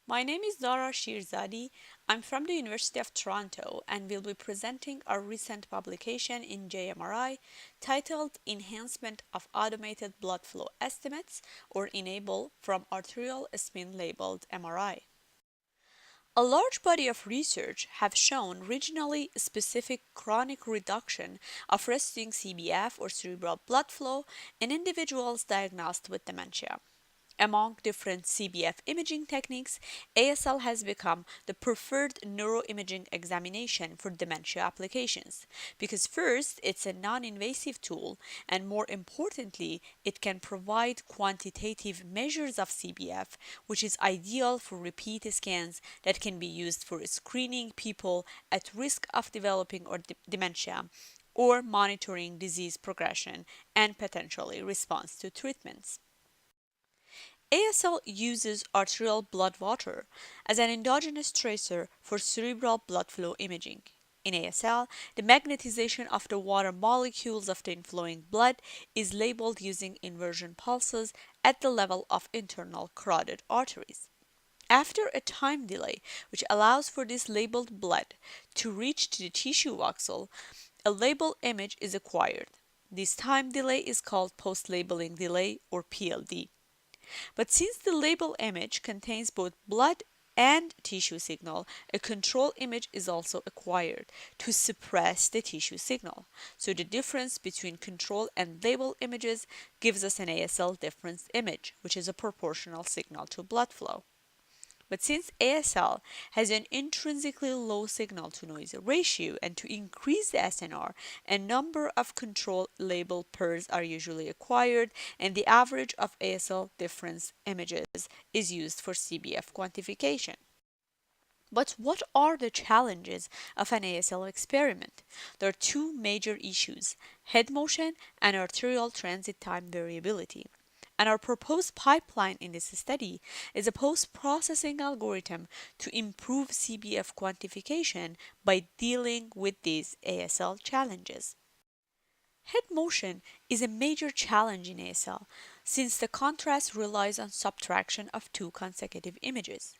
My name is Zahra Shirzadi. I'm from the University of Toronto and will be presenting our recent publication in JMRI titled Enhancement of Automated Blood Flow Estimates or ENABLE from Arterial Spin Labeled MRI. A large body of research have shown regionally specific chronic reduction of resting CBF or cerebral blood flow in individuals diagnosed with dementia. Among different CBF imaging techniques, ASL has become the preferred neuroimaging examination for dementia applications because first, it's a non-invasive tool and more importantly, it can provide quantitative measures of CBF, which is ideal for repeat scans that can be used for screening people at risk of developing or dementia or monitoring disease progression and potentially response to treatments. ASL uses arterial blood water as an endogenous tracer for cerebral blood flow imaging. In ASL, the magnetization of the water molecules of the inflowing blood is labeled using inversion pulses at the level of internal carotid arteries. After a time delay, which allows for this labeled blood to reach to the tissue voxel, a label image is acquired. This time delay is called postlabeling delay or PLD. But since the label image contains both blood and tissue signal, a control image is also acquired to suppress the tissue signal. So the difference between control and label images gives us an ASL difference image, which is a proportional signal to blood flow. But since ASL has an intrinsically low signal to noise ratio and to increase the SNR, a number of control label pairs are usually acquired and the average of ASL difference images is used for CBF quantification. But what are the challenges of an ASL experiment? There are two major issues: head motion and arterial transit time variability. And our proposed pipeline in this study is a post-processing algorithm to improve CBF quantification by dealing with these ASL challenges. Head motion is a major challenge in ASL since the contrast relies on subtraction of two consecutive images.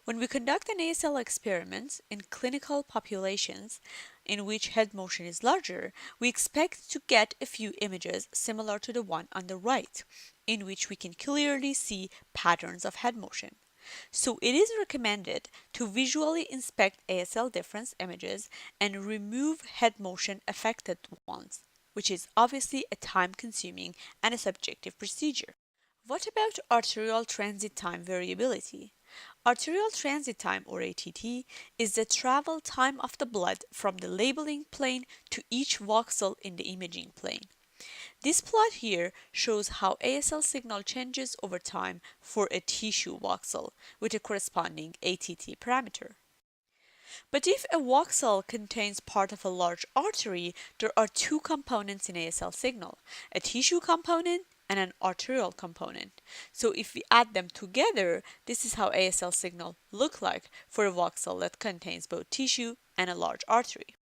When we conduct an ASL experiment in clinical populations in which head motion is larger, we expect to get a few images similar to the one on the right, in which we can clearly see patterns of head motion. So it is recommended to visually inspect ASL difference images and remove head motion affected ones, which is obviously a time-consuming and a subjective procedure. What about arterial transit time variability? Arterial transit time, or ATT, is the travel time of the blood from the labeling plane to each voxel in the imaging plane. This plot here shows how ASL signal changes over time for a tissue voxel with a corresponding ATT parameter. But if a voxel contains part of a large artery, there are two components in ASL signal, a tissue component and an arterial component. So if we add them together, this is how ASL signal look like for a voxel that contains both tissue and a large artery.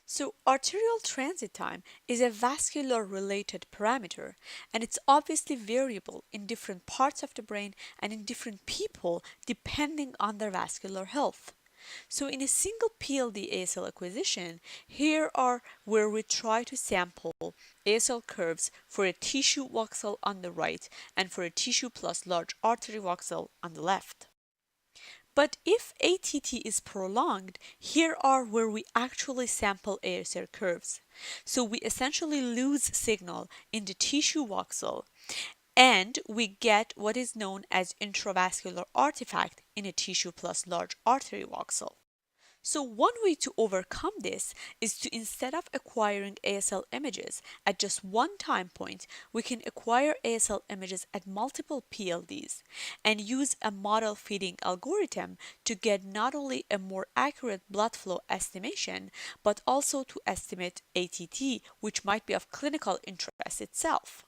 So arterial transit time is a vascular related parameter and it's obviously variable in different parts of the brain and in different people depending on their vascular health. So in a single PLD ASL acquisition, here are where we try to sample ASL curves for a tissue voxel on the right and for a tissue plus large artery voxel on the left. But if ATT is prolonged, here are where we actually sample ASL curves. So we essentially lose signal in the tissue voxel and we get what is known as intravascular artifact in a tissue plus large artery voxel. So one way to overcome this is to, instead of acquiring ASL images at just one time point, we can acquire ASL images at multiple PLDs and use a model fitting algorithm to get not only a more accurate blood flow estimation, but also to estimate ATT, which might be of clinical interest itself.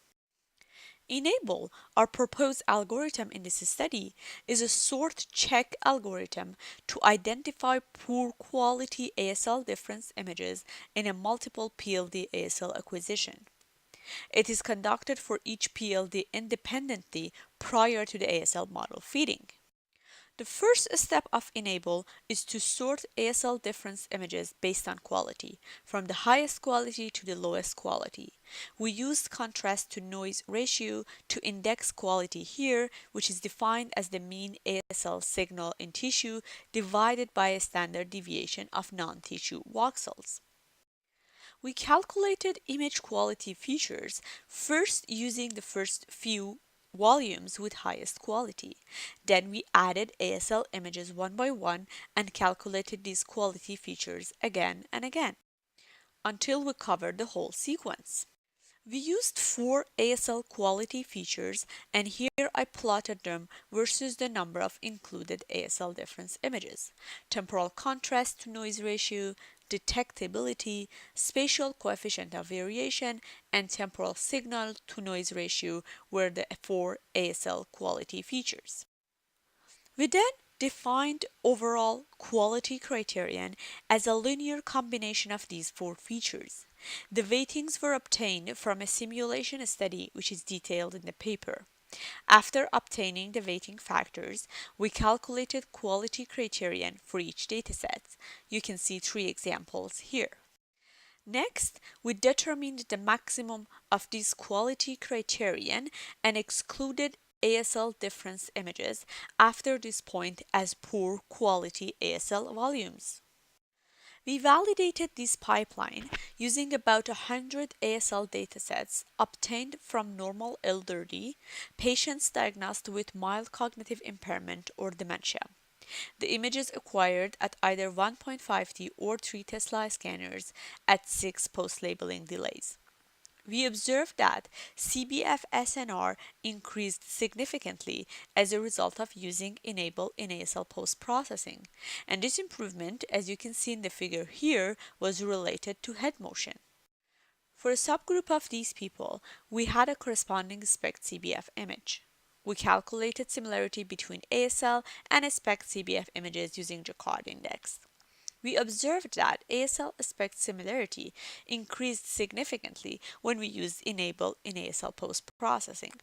ENABLE, our proposed algorithm in this study, is a sort check algorithm to identify poor quality ASL difference images in a multiple PLD ASL acquisition. It is conducted for each PLD independently prior to the ASL model feeding. The first step of ENABLE is to sort ASL difference images based on quality, from the highest quality to the lowest quality. We used contrast to noise ratio to index quality here, which is defined as the mean ASL signal in tissue divided by a standard deviation of non-tissue voxels. We calculated image quality features first using the first few volumes with highest quality. Then we added ASL images one by one and calculated these quality features again and again until we covered the whole sequence. We used 4 ASL quality features, and here I plotted them versus the number of included ASL difference images: temporal contrast to noise ratio, detectability, spatial coefficient of variation, and temporal signal to noise ratio were the 4 ASL quality features. We then defined overall quality criterion as a linear combination of these 4 features. The weightings were obtained from a simulation study which is detailed in the paper. After obtaining the weighting factors, we calculated quality criterion for each dataset. You can see 3 examples here. Next, we determined the maximum of these quality criterion and excluded ASL difference images after this point as poor quality ASL volumes. We validated this pipeline using about 100 ASL datasets obtained from normal elderly patients diagnosed with mild cognitive impairment or dementia. The images acquired at either 1.5T or 3 Tesla scanners at 6 post-labeling delays. We observed that CBF SNR increased significantly as a result of using ENABLE in ASL post-processing, and this improvement, as you can see in the figure here, was related to head motion. For a subgroup of these people, we had a corresponding SPECT CBF image. We calculated similarity between ASL and SPECT CBF images using Jacquard index. We observed that ASL SPECT similarity increased significantly when we used ENABLE in ASL post-processing.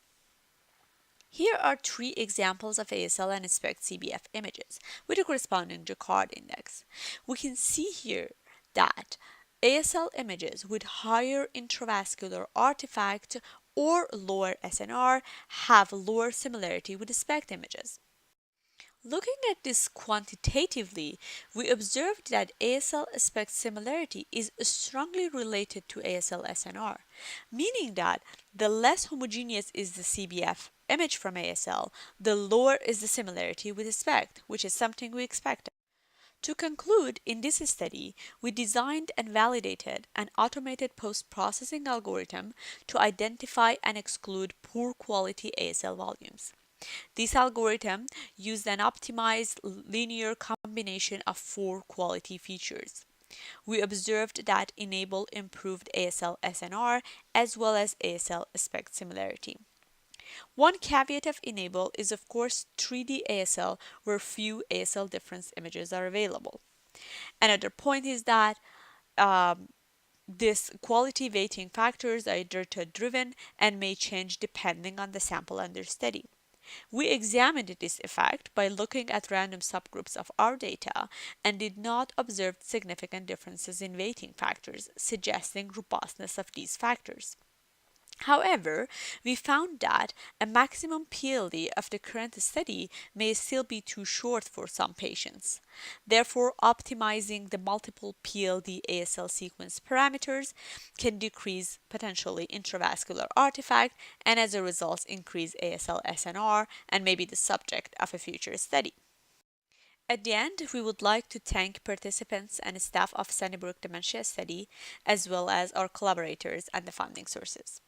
Here are 3 examples of ASL and SPECT CBF images with a corresponding Jacquard index. We can see here that ASL images with higher intravascular artifact or lower SNR have lower similarity with the SPECT images. Looking at this quantitatively, we observed that ASL SPECT similarity is strongly related to ASL SNR, meaning that the less homogeneous is the CBF image from ASL, the lower is the similarity with the SPECT, which is something we expected. To conclude, in this study, we designed and validated an automated post-processing algorithm to identify and exclude poor quality ASL volumes. This algorithm used an optimized linear combination of 4 quality features. We observed that ENABLE improved ASL SNR as well as ASL SPECT similarity. One caveat of ENABLE is of course 3D ASL where few ASL difference images are available. Another point is that this quality weighting factors are data driven and may change depending on the sample under study. We examined this effect by looking at random subgroups of our data and did not observe significant differences in weighting factors, suggesting robustness of these factors. However, we found that a maximum PLD of the current study may still be too short for some patients. Therefore, optimizing the multiple PLD ASL sequence parameters can decrease potentially intravascular artifact and as a result increase ASL SNR and may be the subject of a future study. At the end, we would like to thank participants and staff of Sunnybrook Dementia Study, as well as our collaborators and the funding sources.